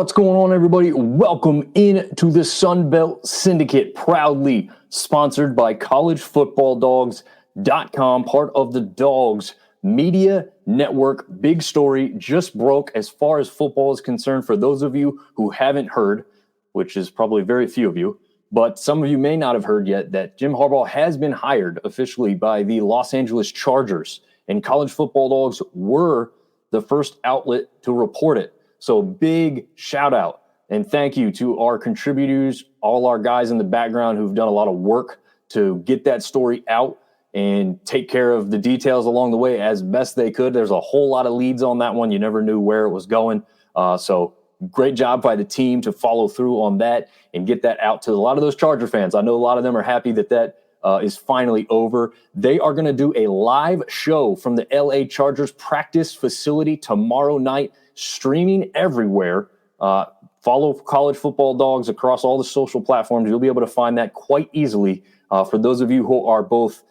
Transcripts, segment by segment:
What's going on, everybody? Welcome in to the Sunbelt Syndicate, proudly sponsored by collegefootballdogs.com, part of the Dogs Media Network. Big story just broke as far as football is concerned. For those of you who haven't heard, which is probably very few of you, but some of you may not have heard yet, that Jim Harbaugh has been hired officially by the Los Angeles Chargers, and College Football Dogs were the first outlet to report it. So big shout out and thank you to our contributors, all our guys in the background who've done a lot of work to get that story out and take care of the details along the way as best they could. There's a whole lot of leads on that one. You never knew where it was going. So great job by the team to follow through on that and get that out to a lot of those Charger fans. I know a lot of them are happy that is finally over. They are going to do a live show from the LA Chargers practice facility tomorrow night, streaming everywhere. Follow College Football Dogs across all the social platforms. You'll be able to find that quite easily. For those of you who are both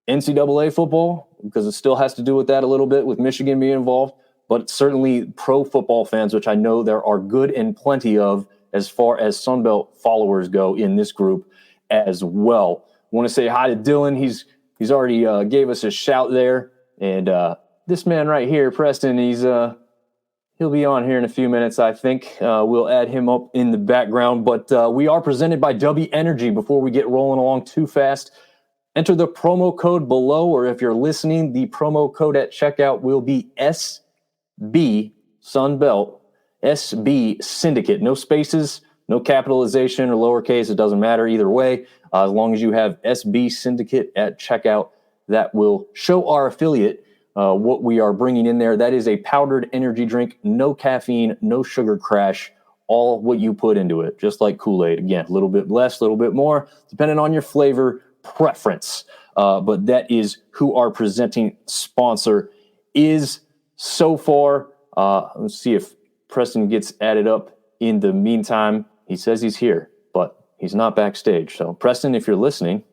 NCAA football, because it still has to do with that a little bit with Michigan being involved, but certainly pro football fans, which I know there are good and plenty of as far as Sunbelt followers go in this group as well. I want to say hi to Dylan. He's already gave us a shout there. And this man right here, Preston, he'll be on here in a few minutes, I think. We'll add him up in the background. But we are presented by W Energy. Before we get rolling along too fast, enter the promo code below, or if you're listening, the promo code at checkout will be SB Sunbelt, SB Syndicate. No spaces, no capitalization or lowercase. It doesn't matter either way. As long as you have SB Syndicate at checkout, that will show our affiliate what we are bringing in there. That is a powdered energy drink, no caffeine, no sugar crash, all what you put into it, just like Kool-Aid. Again, a little bit less, a little bit more, depending on your flavor preference. But that is who our presenting sponsor is so far. Let's see if Preston gets added up in the meantime. He says he's here, but he's not backstage. So, Preston, if you're listening,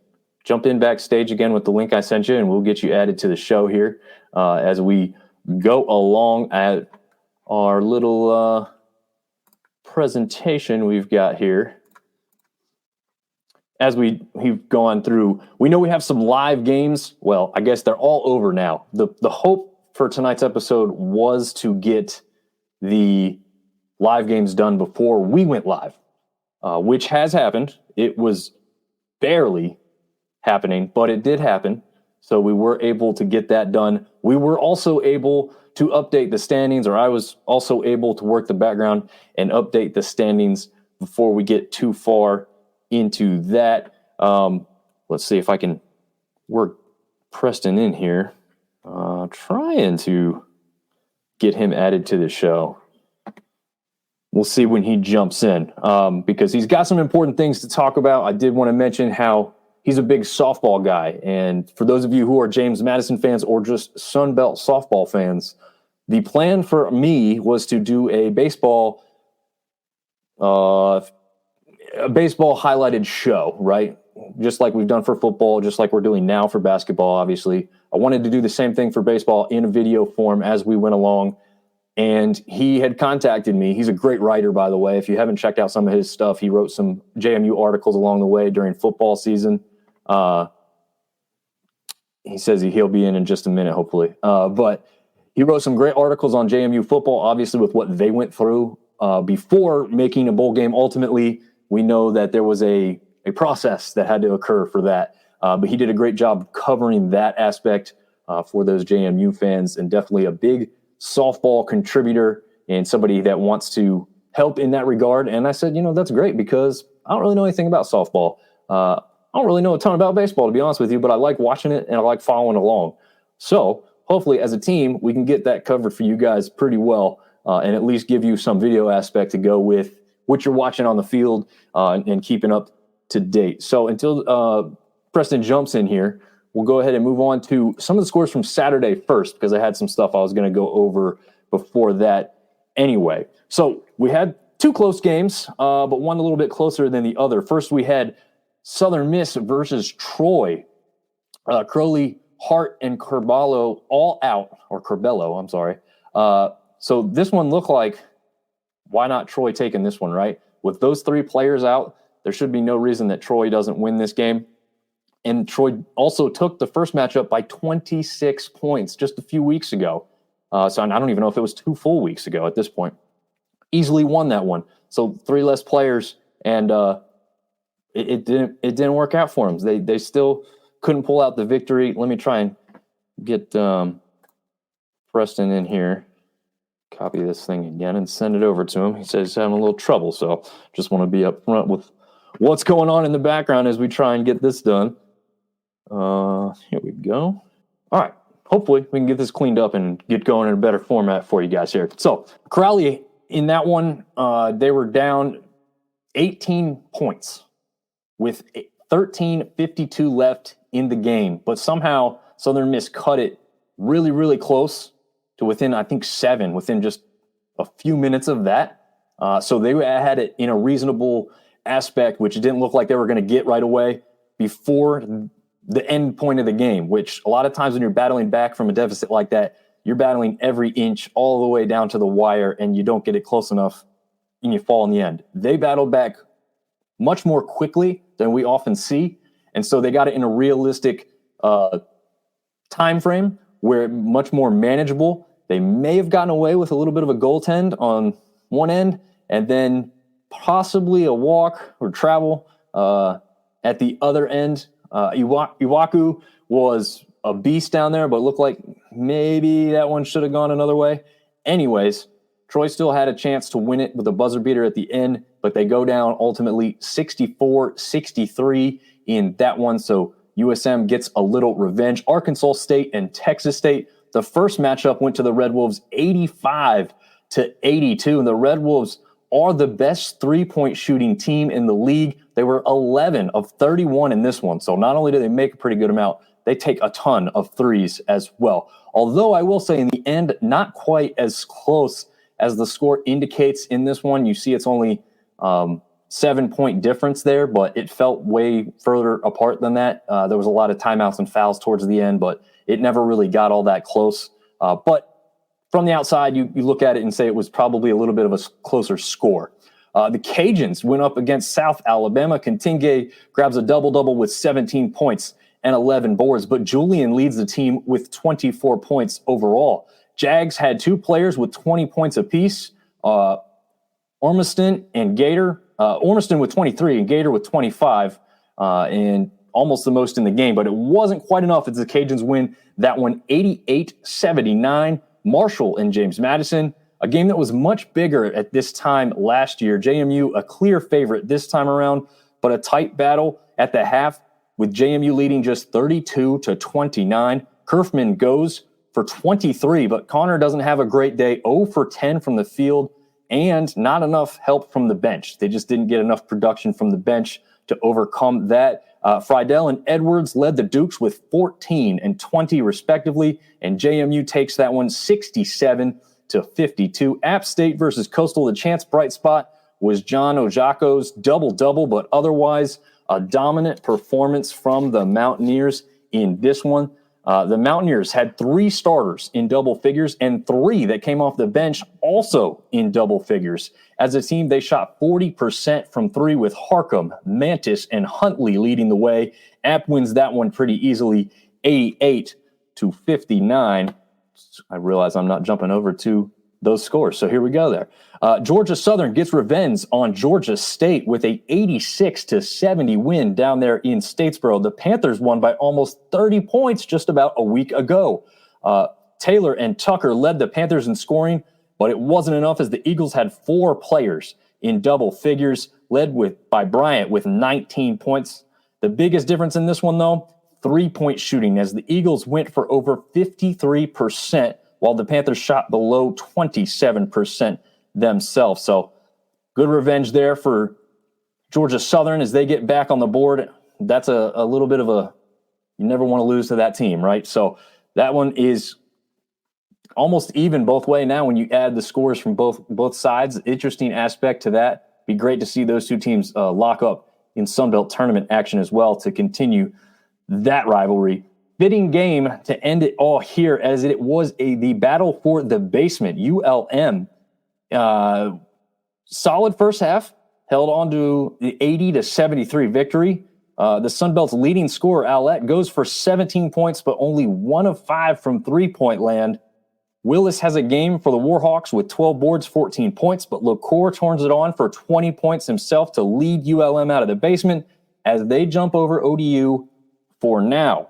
jump in backstage again with the link I sent you, and we'll get you added to the show here as we go along at our little presentation we've got here. As we've gone through, we know we have some live games. Well, I guess they're all over now. The hope for tonight's episode was to get the live games done before we went live, which has happened. It was barely happening, but it did happen. So we were able to get that done. We were also able to update the standings, or I was also able to work the background and update the standings before we get too far into that. Let's see if I can work Preston in here. Trying to get him added to the show. We'll see when he jumps in because he's got some important things to talk about. I did want to mention how he's a big softball guy. And for those of you who are James Madison fans or just Sunbelt softball fans, the plan for me was to do a baseball highlighted show, right? Just like we've done for football, just like we're doing now for basketball, obviously. I wanted to do the same thing for baseball in a video form as we went along. And he had contacted me. He's a great writer, by the way. If you haven't checked out some of his stuff, he wrote some JMU articles along the way during football season. He says he'll be in just a minute, hopefully. But he wrote some great articles on JMU football, obviously with what they went through before making a bowl game. Ultimately, we know that there was a process that had to occur for that. But he did a great job covering that aspect for those JMU fans, and definitely a big softball contributor and somebody that wants to help in that regard. And I said, that's great because I don't really know anything about softball. I don't really know a ton about baseball, to be honest with you, but I like watching it and I like following along. So hopefully as a team, we can get that covered for you guys pretty well and at least give you some video aspect to go with what you're watching on the field and keeping up to date. So until Preston jumps in here, we'll go ahead and move on to some of the scores from Saturday first, because I had some stuff I was going to go over before that anyway. So we had two close games, but one a little bit closer than the other. First, we had Southern Miss versus Troy. Crowley, Hart, and Curbelo all out, or Curbelo, I'm sorry. So this one looked like why not Troy taking this one, right? With those three players out, there should be no reason that Troy doesn't win this game. And Troy also took the first matchup by 26 points just a few weeks ago. So I don't even know if it was 2 full weeks ago at this point. Easily won that one. So 3 less players, and it didn't work out for them. They still couldn't pull out the victory. Let me try and get Preston in here. Copy this thing again and send it over to him. He says he's having a little trouble, so just want to be up front with what's going on in the background as we try and get this done. Here we go. All right. Hopefully we can get this cleaned up and get going in a better format for you guys here. So Crowley, in that one, they were down 18 points with 13:52 left in the game. But somehow Southern Miss cut it really, really close to within, I think, 7, within just a few minutes of that. So they had it in a reasonable aspect, which it didn't look like they were going to get right away before the end point of the game, which a lot of times when you're battling back from a deficit like that, you're battling every inch all the way down to the wire, and you don't get it close enough, and you fall in the end. They battled back much more quickly than we often see, and so they got it in a realistic time frame where much more manageable. They may have gotten away with a little bit of a goaltend on one end, and then possibly a walk or travel at the other end. Iwaku was a beast down there, but looked like maybe that one should have gone another way. Anyways, Troy still had a chance to win it with a buzzer beater at the end, but they go down ultimately 64-63 in that one. So USM gets a little revenge. Arkansas State and Texas State, the first matchup went to the Red Wolves 85-82, and the Red Wolves are the best three-point shooting team in the league. They were 11 of 31 in this one. So not only do they make a pretty good amount, they take a ton of threes as well. Although I will say in the end, not quite as close as the score indicates in this one. You see it's only 7-point difference there, but it felt way further apart than that. There was a lot of timeouts and fouls towards the end, but it never really got all that close. But from the outside, you look at it and say it was probably a little bit of a closer score. The Cajuns went up against South Alabama. Kentinge grabs a double-double with 17 points and 11 boards, but Julian leads the team with 24 points overall. Jags had 2 players with 20 points apiece, Ormiston and Gator. Ormiston with 23 and Gator with 25, and almost the most in the game, but it wasn't quite enough as the Cajuns win that one 88-79. Marshall and James Madison, a game that was much bigger at this time last year. JMU a clear favorite this time around, but a tight battle at the half with JMU leading just 32-29. Kerfman goes for 23, but Connor doesn't have a great day. 0 for 10 from the field and not enough help from the bench. They just didn't get enough production from the bench to overcome that. Friedel and Edwards led the Dukes with 14 and 20 respectively, and JMU takes that one 67-52. App State versus Coastal, the chance bright spot was John Ojako's double-double, but otherwise a dominant performance from the Mountaineers in this one. The Mountaineers had 3 starters in double figures and 3 that came off the bench also in double figures. As a team, they shot 40% from 3 with Harcum, Mantis, and Huntley leading the way. App wins that one pretty easily, 88-59. I realize I'm not jumping over to those scores, so here we go there. Georgia Southern gets revenge on Georgia State with a 86-70 win down there in Statesboro. The Panthers won by almost 30 points just about a week ago. Taylor and Tucker led the Panthers in scoring, but it wasn't enough as the Eagles had 4 players in double figures, led by Bryant with 19 points. The biggest difference in this one, though, 3-point shooting, as the Eagles went for over 53%, while the Panthers shot below 27% themselves. So good revenge there for Georgia Southern as they get back on the board. That's a little bit of you never want to lose to that team, right? So that one is almost even both way now when you add the scores from both sides. Interesting aspect to that. Be great to see those 2 teams lock up in Sunbelt tournament action as well to continue that rivalry. Fitting game to end it all here, as it was the battle for the basement. ULM solid first half, held on to the 80-73 victory. The Sun Belt's leading scorer, Alette, goes for 17 points, but only 1 of 5 from three-point land. Willis has a game for the Warhawks with 12 boards, 14 points, but LaCour turns it on for 20 points himself to lead ULM out of the basement as they jump over ODU for now.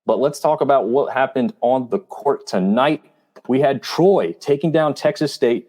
But let's talk about what happened on the court tonight. We had Troy taking down Texas State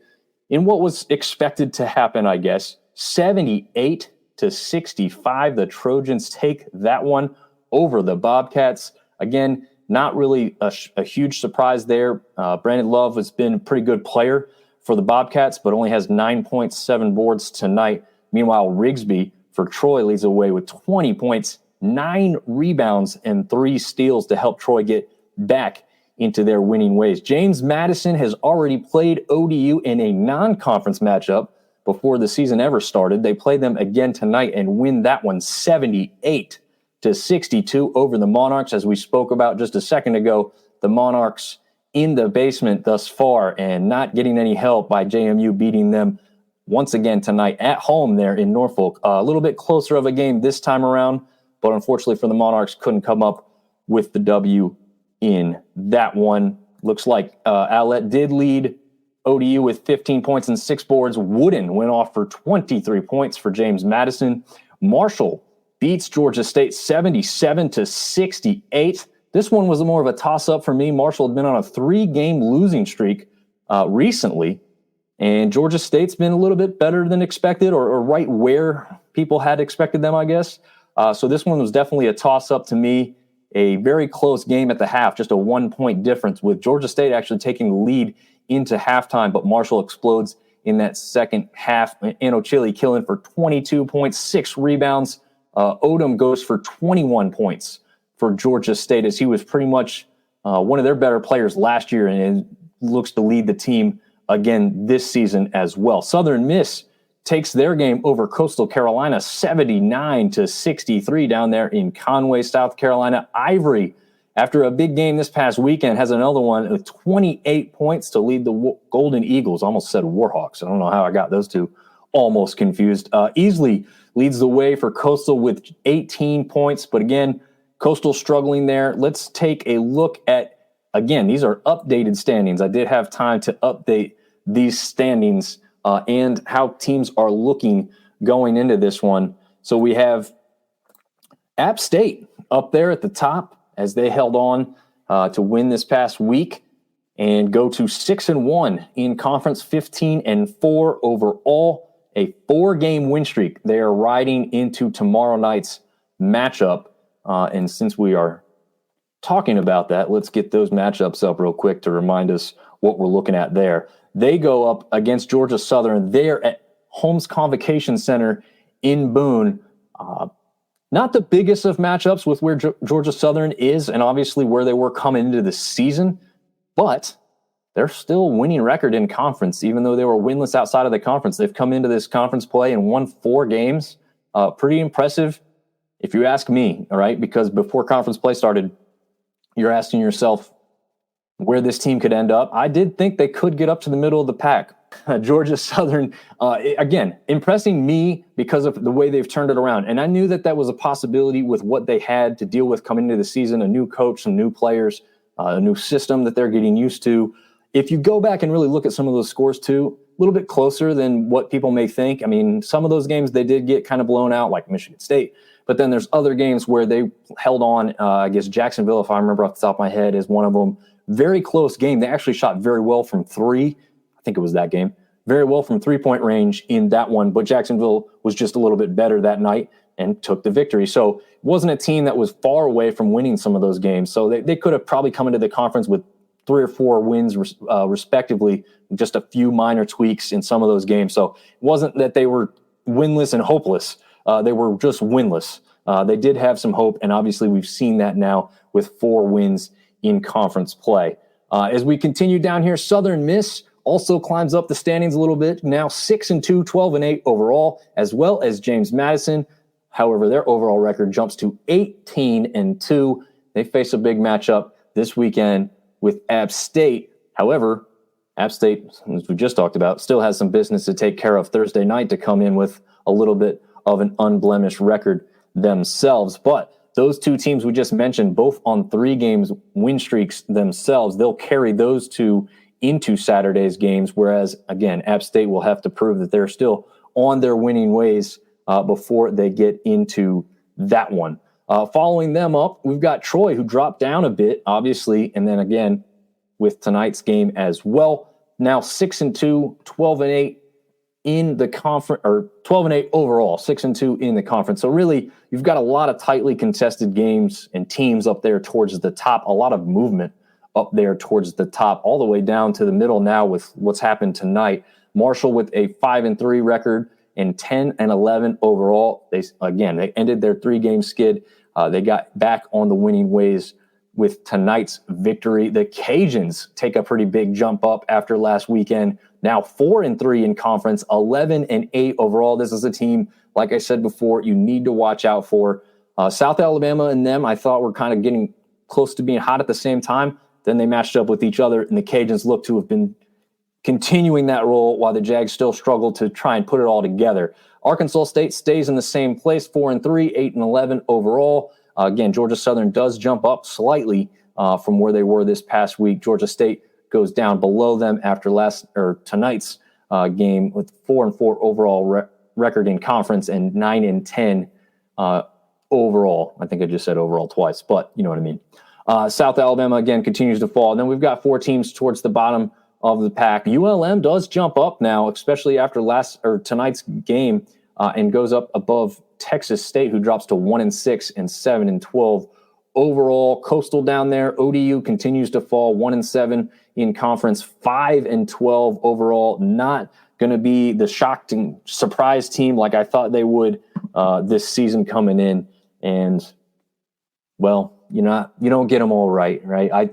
in what was expected to happen, I guess. 78-65. The Trojans take that one over the Bobcats. Again, not really a huge surprise there. Brandon Love has been a pretty good player for the Bobcats, but only has 9.7 boards tonight. Meanwhile, Rigsby for Troy leads away with 20 points, 9 rebounds, and 3 steals to help Troy get back into their winning ways. James Madison has already played ODU in a non-conference matchup before the season ever started. They play them again tonight and win that one 78-62 over the Monarchs. As we spoke about just a second ago, the Monarchs in the basement thus far and not getting any help by JMU beating them once again tonight at home there in Norfolk. A little bit closer of a game this time around, but unfortunately for the Monarchs, couldn't come up with the W in that one. Looks like Alette did lead ODU with 15 points and 6 boards. Wooden went off for 23 points for James Madison. Marshall beats Georgia State 77-68. This one was more of a toss-up for me. Marshall had been on a 3-game losing streak recently, and Georgia State's been a little bit better than expected, or right where people had expected them, I guess. So this one was definitely a toss-up to me. A very close game at the half, just a 1-point difference, with Georgia State actually taking the lead into halftime, but Marshall explodes in that second half. Anochili killing for 22 points, 6 rebounds. Odom goes for 21 points for Georgia State, as he was pretty much one of their better players last year and looks to lead the team again this season as well. Southern Miss takes their game over Coastal Carolina 79-63 down there in Conway, South Carolina. Ivory, after a big game this past weekend, has another one with 28 points to lead the Golden Eagles. Almost said Warhawks. I don't know how I got those two almost confused. Easley leads the way for Coastal with 18 points, but again, Coastal struggling there. Let's take a look at, again, these are updated standings. I did have time to update these standings and how teams are looking going into this one. So we have App State up there at the top as they held on to win this past week and go to 6-1 in conference, 15-4 overall, a 4-game win streak. They are riding into tomorrow night's matchup. And since we are talking about that, let's get those matchups up real quick to remind us what we're looking at there. They go up against Georgia Southern there at Holmes Convocation Center in Boone. Not the biggest of matchups with where Georgia Southern is and obviously where they were coming into the season, but they're still winning record in conference. Even though they were winless outside of the conference, they've come into this conference play and won 4 games. Pretty impressive, if you ask me, all right? Because before conference play started, you're asking yourself where this team could end up. I did think they could get up to the middle of the pack. Georgia Southern, again, impressing me because of the way they've turned it around. And I knew that that was a possibility with what they had to deal with coming into the season, a new coach, some new players, a new system that they're getting used to. If you go back and really look at some of those scores too, a little bit closer than what people may think. I mean, some of those games they did get kind of blown out, like Michigan State. But then there's other games where they held on. I guess Jacksonville, if I remember off the top of my head, is one of them. Very close game. They actually shot very well from 3. I think it was that game. Very well from 3-point range in that one. But Jacksonville was just a little bit better that night and took the victory. So it wasn't a team that was far away from winning some of those games. So they could have probably come into the conference with 3 or 4 wins respectively, just a few minor tweaks in some of those games. So it wasn't that they were winless and hopeless. They were just winless. They did have some hope, and obviously we've seen that now with 4 wins in conference play. As we continue down here, Southern Miss also climbs up the standings a little bit, now 6-2, 12-8 overall, as well as James Madison. However, their overall record jumps to 18-2. They face a big matchup this weekend with App State. However, App State, as we just talked about, still has some business to take care of Thursday night to come in with a little bit of an unblemished record themselves. But those two teams we just mentioned, both on 3 games win streaks themselves, they'll carry those two into Saturday's games, whereas, again, App State will have to prove that they're still on their winning ways before they get into that one. Following them up, we've got Troy, who dropped down a bit, obviously, and then again with tonight's game as well. Now 6-2, 12-8 in the conference, or 12-8 overall, 6-2 in the conference. So really, you've got a lot of tightly contested games and teams up there towards the top, a lot of movement up there towards the top, all the way down to the middle now with what's happened tonight. Marshall with a 5-3 record and 10-11 overall. They ended their 3-game skid. They got back on the winning ways with tonight's victory. The Cajuns take a pretty big jump up after last weekend. Now 4-3 in conference, 11-8 overall. This is a team, like I said before, you need to watch out for. South Alabama and them, I thought were kind of getting close to being hot at the same time. Then they matched up with each other, and the Cajuns look to have been continuing that role while the Jags still struggle to try and put it all together. Arkansas State stays in the same place, 4-3, 8-11 overall. Again, Georgia Southern does jump up slightly from where they were this past week. Georgia State goes down below them after tonight's game with 4-4 overall record in conference and 9-10 overall. I think I just said overall twice, but you know what I mean. South Alabama, again, continues to fall. And then we've got 4 teams towards the bottom of the pack. ULM does jump up now, especially after tonight's game, and goes up above Texas State, who drops to 1-6 and 7-12 overall. Coastal down there. ODU continues to fall, 1-7 in conference, 5-12 overall. Not going to be the shocking surprise team like I thought they would this season coming in. And, well, you don't get them all right?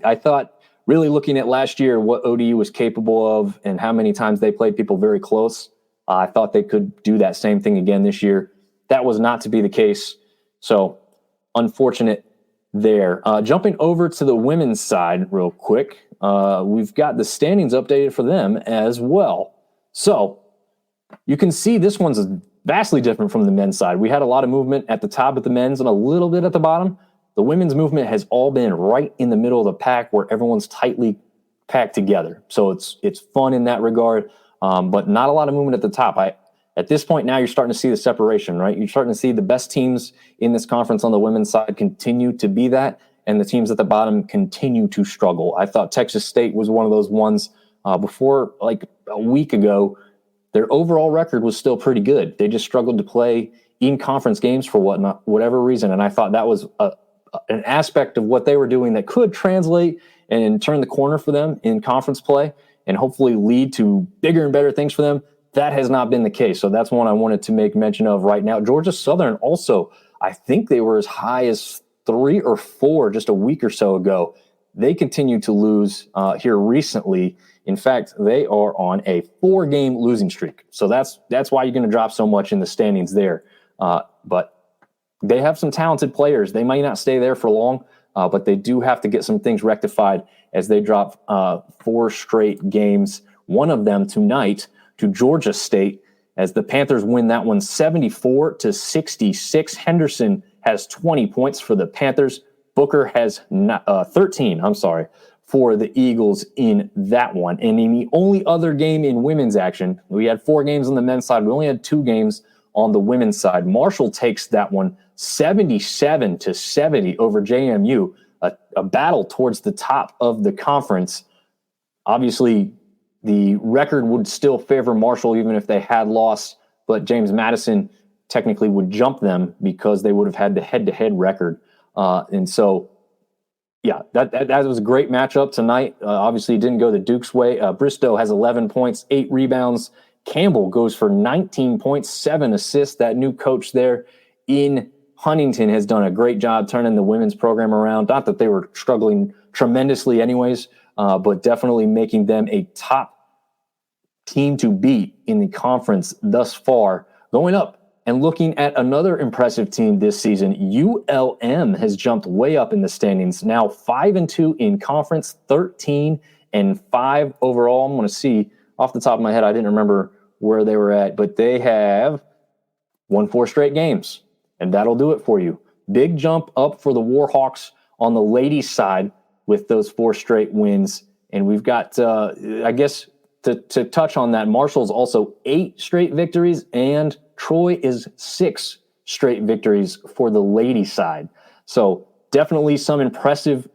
I thought, really looking at last year, what ODU was capable of and how many times they played people very close, I thought they could do that same thing again this year. That was not to be the case. So, unfortunate there. Jumping over to the women's side real quick, we've got the standings updated for them as well. So, you can see this one's vastly different from the men's side. We had a lot of movement at the top of the men's and a little bit at the bottom. The women's movement has all been right in the middle of the pack where everyone's tightly packed together. So it's fun in that regard, but not a lot of movement at the top. At this point now, you're starting to see the separation, right? You're starting to see the best teams in this conference on the women's side continue to be that, and the teams at the bottom continue to struggle. I thought Texas State was one of those ones before, like a week ago. Their overall record was still pretty good. They just struggled to play in conference games for whatever reason, and I thought that was an aspect of what they were doing that could translate and turn the corner for them in conference play and hopefully lead to bigger and better things for them. That has not been the case. So that's one I wanted to make mention of right now. Georgia Southern also, I think they were as high as 3 or 4 just a week or so ago. They continue to lose here recently. In fact, they are on a 4-game losing streak. So that's why you're going to drop so much in the standings there. But they have some talented players. They might not stay there for long, but they do have to get some things rectified as they drop 4 straight games, one of them tonight to Georgia State, as the Panthers win that one 74-66. Henderson has 20 points for the Panthers. Booker has 13, for the Eagles in that one. And in the only other game in women's action, we had 4 games on the men's side. We only had 2 games on the women's side. Marshall takes that one 77-70 over JMU, a battle towards the top of the conference. Obviously, the record would still favor Marshall even if they had lost, but James Madison technically would jump them because they would have had the head-to-head record. And so, yeah, that was a great matchup tonight. Obviously, it didn't go the Duke's way. Bristow has 11 points, 8 rebounds. Campbell goes for 19 points, 7 assists. That new coach there in Huntington has done a great job turning the women's program around. Not that they were struggling tremendously anyways, but definitely making them a top team to beat in the conference thus far. Going up and looking at another impressive team this season, ULM has jumped way up in the standings. Now 5-2 in conference, 13-8 8-5 overall. I'm going to see off the top of my head. I didn't remember where they were at, but they have won 4 straight games, and that'll do it for you. Big jump up for the Warhawks on the ladies' side with those 4 straight wins. And we've got, I guess, to touch on that, Marshall's also 8 straight victories, and Troy is 6 straight victories for the ladies' side. So definitely some impressive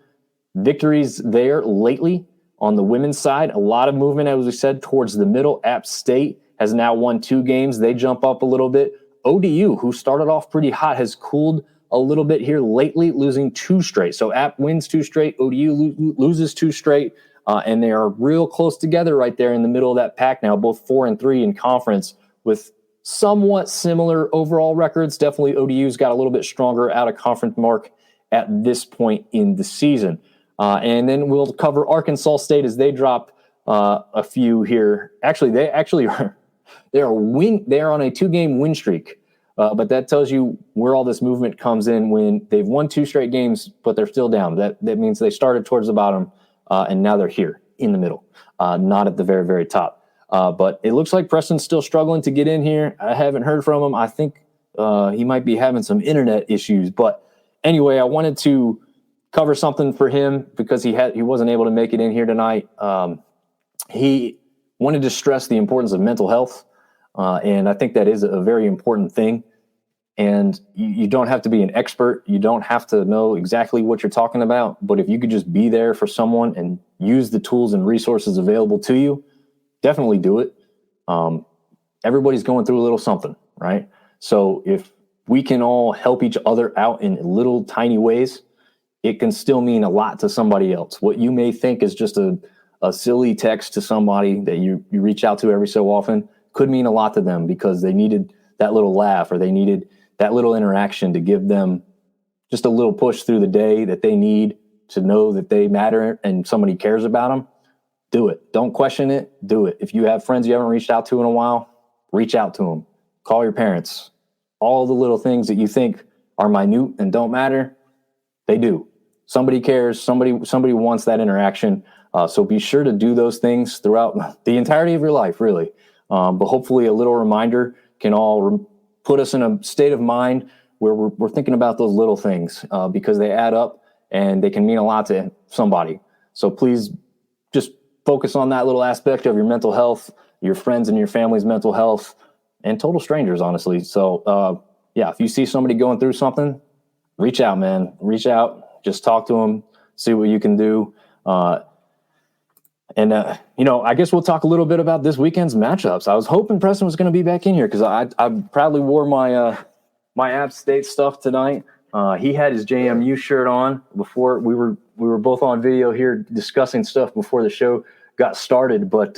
victories there lately. On the women's side, a lot of movement, as we said, towards the middle. App State has now won 2 games. They jump up a little bit. ODU, who started off pretty hot, has cooled a little bit here lately, losing 2 straight. So App wins 2 straight, ODU loses 2 straight, and they are real close together right there in the middle of that pack now, both 4-3 in conference with somewhat similar overall records. Definitely ODU's got a little bit stronger out of conference mark at this point in the season. And then we'll cover Arkansas State as they drop a few here. Actually, they are on a 2-game win streak. But that tells you where all this movement comes in when they've won 2 straight games, but they're still down. That means they started towards the bottom, and now they're here in the middle, not at the very, very top. But it looks like Preston's still struggling to get in here. I haven't heard from him. I think he might be having some internet issues. But anyway, I wanted to cover something for him because he wasn't able to make it in here tonight. He wanted to stress the importance of mental health, and I think that is a very important thing. And you don't have to be an expert. You don't have to know exactly what you're talking about. But if you could just be there for someone and use the tools and resources available to you, definitely do it. Everybody's going through a little something, right? So if we can all help each other out in little tiny ways, it can still mean a lot to somebody else. What you may think is just a silly text to somebody that you reach out to every so often could mean a lot to them because they needed that little laugh or they needed that little interaction to give them just a little push through the day that they need to know that they matter and somebody cares about them. Do it. Don't question it. Do it. If you have friends you haven't reached out to in a while, reach out to them. Call your parents. All the little things that you think are minute and don't matter, they do. Somebody cares. Somebody wants that interaction. So be sure to do those things throughout the entirety of your life, really. But hopefully a little reminder can all put us in a state of mind where we're thinking about those little things because they add up and they can mean a lot to somebody. So please just focus on that little aspect of your mental health, your friends and your family's mental health, and total strangers, honestly. So, if you see somebody going through something, reach out, man. Reach out. Just talk to them. See what you can do. I guess we'll talk a little bit about this weekend's matchups. I was hoping Preston was going to be back in here because I proudly wore my my App State stuff tonight. He had his JMU shirt on before we were both on video here discussing stuff before the show got started, but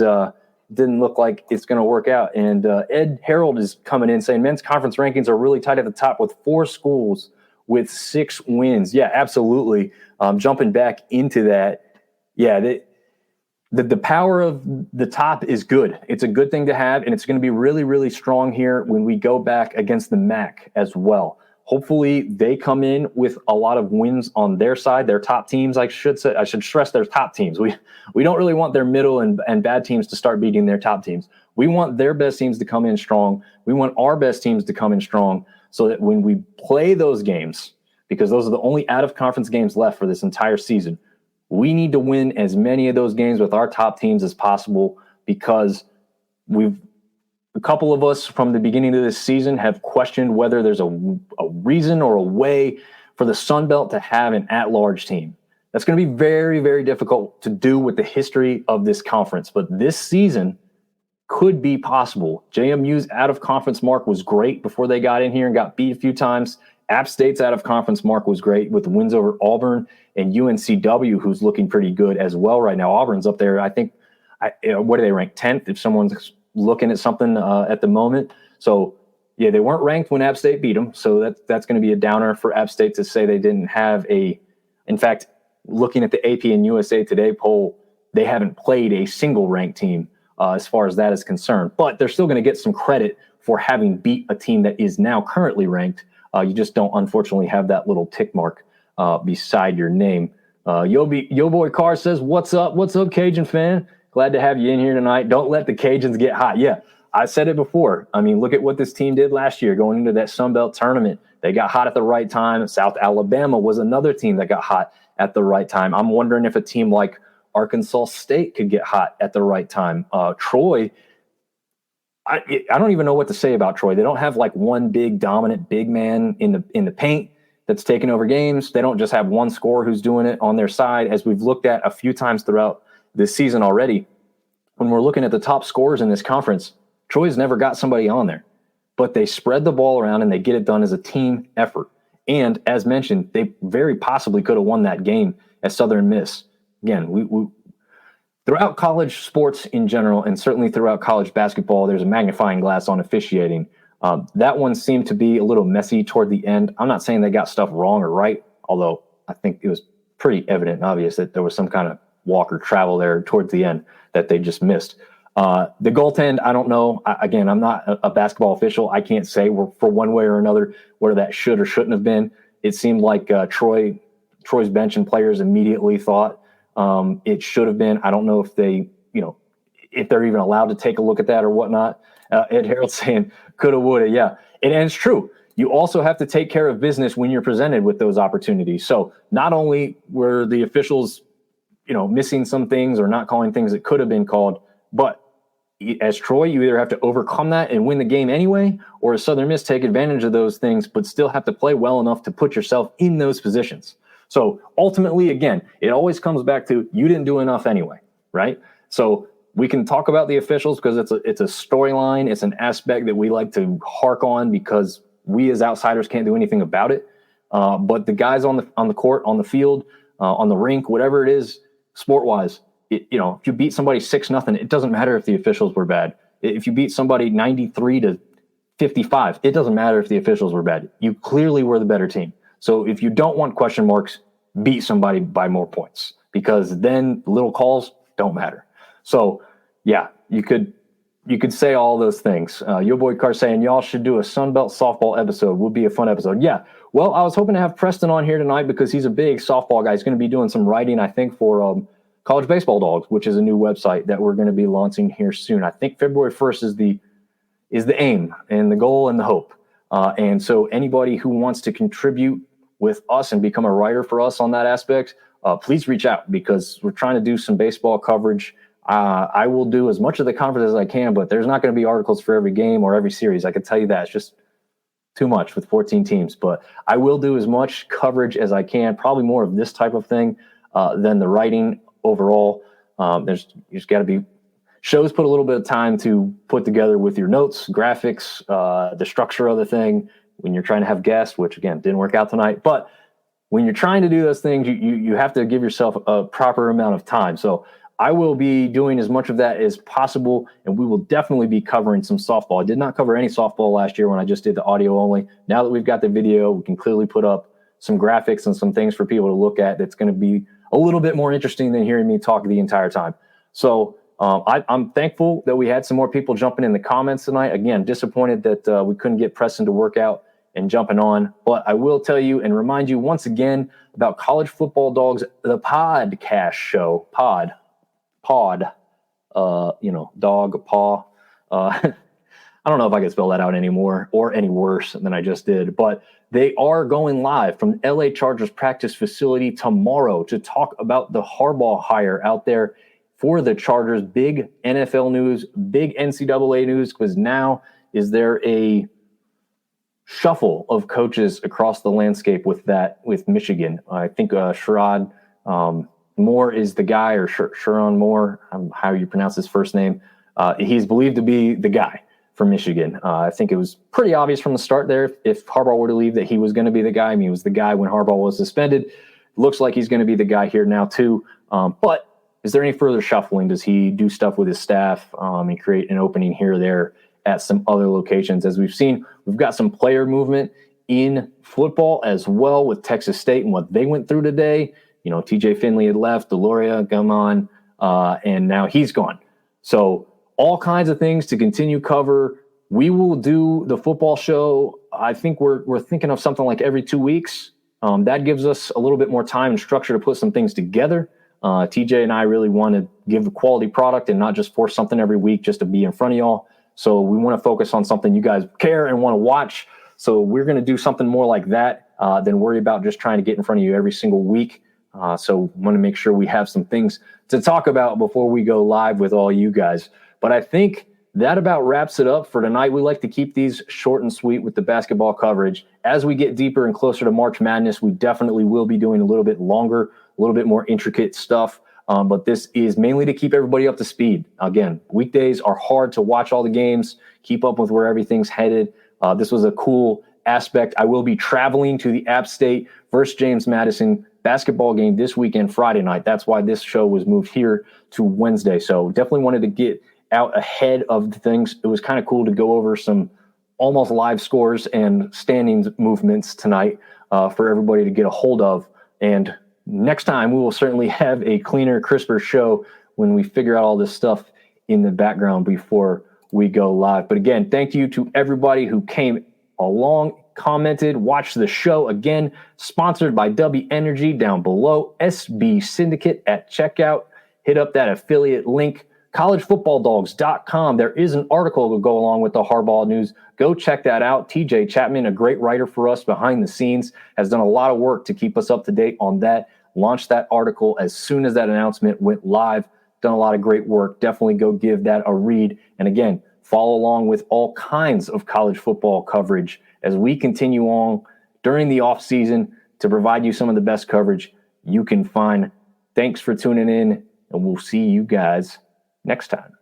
didn't look like it's going to work out. And Ed Harold is coming in saying men's conference rankings are really tight at the top with 4 schools with 6 wins. Yeah, absolutely. Jumping back into that. Yeah, the power of the top is good. It's a good thing to have, and it's going to be really, really strong here when we go back against the MAC as well. Hopefully they come in with a lot of wins on their side, their top teams. I should stress their top teams. We don't really want their middle and bad teams to start beating their top teams. We want their best teams to come in strong. We want our best teams to come in strong so that when we play those games, because those are the only out-of-conference games left for this entire season, we need to win as many of those games with our top teams as possible because a couple of us from the beginning of this season have questioned whether there's a reason or a way for the Sun Belt to have an at-large team. That's going to be very, very difficult to do with the history of this conference. But this season could be possible. JMU's out-of-conference mark was great before they got in here and got beat a few times. App State's out-of-conference mark was great with the wins over Auburn and UNCW, who's looking pretty good as well right now. Auburn's up there, I think. What do they rank? 10th if someone's looking at something at the moment. So, yeah, they weren't ranked when App State beat them. So that's going to be a downer for App State to say they didn't have in fact, looking at the AP and USA Today poll, they haven't played a single ranked team as far as that is concerned. But they're still going to get some credit for having beat a team that is now currently ranked. You just don't, unfortunately, have that little tick mark beside your name. Yo boy Carr says, "What's up? What's up, Cajun fan? Glad to have you in here tonight. Don't let the Cajuns get hot." Yeah, I said it before. I mean, look at what this team did last year going into that Sun Belt tournament. They got hot at the right time. South Alabama was another team that got hot at the right time. I'm wondering if a team like Arkansas State could get hot at the right time. Troy, I don't even know what to say about Troy. They don't have like one big dominant big man in the paint that's taking over games. They don't just have one scorer who's doing it on their side, as we've looked at a few times throughout this season already. When we're looking at the top scorers in this conference, Troy's never got somebody on there, but they spread the ball around and they get it done as a team effort. And as mentioned, they very possibly could have won that game at Southern Miss. Again, we throughout college sports in general, and certainly throughout college basketball, there's a magnifying glass on officiating. That one seemed to be a little messy toward the end. I'm not saying they got stuff wrong or right, although I think it was pretty evident and obvious that there was some kind of walk or travel there towards the end that they just missed. The goaltend, I don't know. Again, I'm not a basketball official. I can't say for one way or another whether that should or shouldn't have been. It seemed like Troy's bench and players immediately thought it should have been. I don't know if they, if they're even allowed to take a look at that or whatnot. Ed Harold saying coulda, woulda. Yeah, and it's true. You also have to take care of business when you're presented with those opportunities. So not only were the officials, missing some things or not calling things that could have been called, but as Troy, you either have to overcome that and win the game anyway, or as Southern Miss, take advantage of those things, but still have to play well enough to put yourself in those positions. So ultimately, again, it always comes back to you didn't do enough anyway, right? So we can talk about the officials because it's a storyline. It's an aspect that we like to hark on because we as outsiders can't do anything about it. But the guys on the court, on the field, on the rink, whatever it is, sport-wise, if you beat somebody 6-0, it doesn't matter if the officials were bad. If you beat somebody 93-55, it doesn't matter if the officials were bad. You clearly were the better team. So if you don't want question marks, beat somebody by more points because then little calls don't matter. So yeah, you could say all those things. Your boy Carr saying y'all should do a Sunbelt softball episode. Would be a fun episode. Yeah. Well, I was hoping to have Preston on here tonight because he's a big softball guy. He's going to be doing some writing, I think, for College Baseball Dogs, which is a new website that we're going to be launching here soon. I think February 1st is the aim and the goal and the hope. And so anybody who wants to contribute with us and become a writer for us on that aspect, please reach out because we're trying to do some baseball coverage. I will do as much of the conference as I can, but there's not going to be articles for every game or every series. I can tell you that. It's just too much with 14 teams. But I will do as much coverage as I can, probably more of this type of thing than the writing overall. There's got to be shows put a little bit of time to put together with your notes, graphics, the structure of the thing when you're trying to have guests, which again didn't work out tonight. But when you're trying to do those things, you have to give yourself a proper amount of time. So I will be doing as much of that as possible, and we will definitely be covering some softball. I did not cover any softball last year when I just did the audio only. Now that we've got the video, we can clearly put up some graphics and some things for people to look at that's going to be a little bit more interesting than hearing me talk the entire time. So I'm thankful that we had some more people jumping in the comments tonight. Again, disappointed that we couldn't get Preston to work out and jumping on. But I will tell you and remind you once again about College Football Dogs, the podcast show. Pod, dog, paw. I don't know if I can spell that out anymore or any worse than I just did, but they are going live from LA Chargers practice facility tomorrow to talk about the Harbaugh hire out there for the Chargers. Big NFL news, big NCAA news, because now is there a shuffle of coaches across the landscape with Michigan. I think Sherrod Moore is the guy, or Sherrod Moore, how you pronounce his first name. He's believed to be the guy for Michigan. I think it was pretty obvious from the start there if Harbaugh were to leave that he was going to be the guy. I mean, he was the guy when Harbaugh was suspended. Looks like he's going to be the guy here now too. But is there any further shuffling? Does he do stuff with his staff and create an opening here or there at some other locations? As we've seen, we've got some player movement in football as well with Texas State and what they went through today. TJ Finley had left, Deloria come on, and now he's gone. So all kinds of things to continue cover. We will do the football show. I think we're thinking of something like every 2 weeks. That gives us a little bit more time and structure to put some things together. TJ and I really want to give a quality product and not just force something every week just to be in front of y'all. So we want to focus on something you guys care and want to watch. So we're going to do something more like that than worry about just trying to get in front of you every single week. So we want to make sure we have some things to talk about before we go live with all you guys. But I think that about wraps it up for tonight. We like to keep these short and sweet with the basketball coverage. As we get deeper and closer to March Madness, we definitely will be doing a little bit longer, a little bit more intricate stuff. But this is mainly to keep everybody up to speed. Again, weekdays are hard to watch all the games, keep up with where everything's headed. This was a cool aspect. I will be traveling to the App State versus James Madison basketball game this weekend, Friday night. That's why this show was moved here to Wednesday. So definitely wanted to get out ahead of the things. It was kind of cool to go over some almost live scores and standings movements tonight for everybody to get a hold of. And next time we will certainly have a cleaner, crisper show when we figure out all this stuff in the background before we go live. But again, thank you to everybody who came along, commented, watched the show. Again, sponsored by W Energy down below, SB Syndicate at checkout. Hit up that affiliate link, collegefootballdogs.com. There is an article to go along with the Harbaugh news. Go check that out. TJ Chapman, a great writer for us behind the scenes, has done a lot of work to keep us up to date on that. Launched that article as soon as that announcement went live. Done a lot of great work. Definitely go give that a read. And again, follow along with all kinds of college football coverage as we continue on during the off season to provide you some of the best coverage you can find. Thanks for tuning in, and we'll see you guys next time.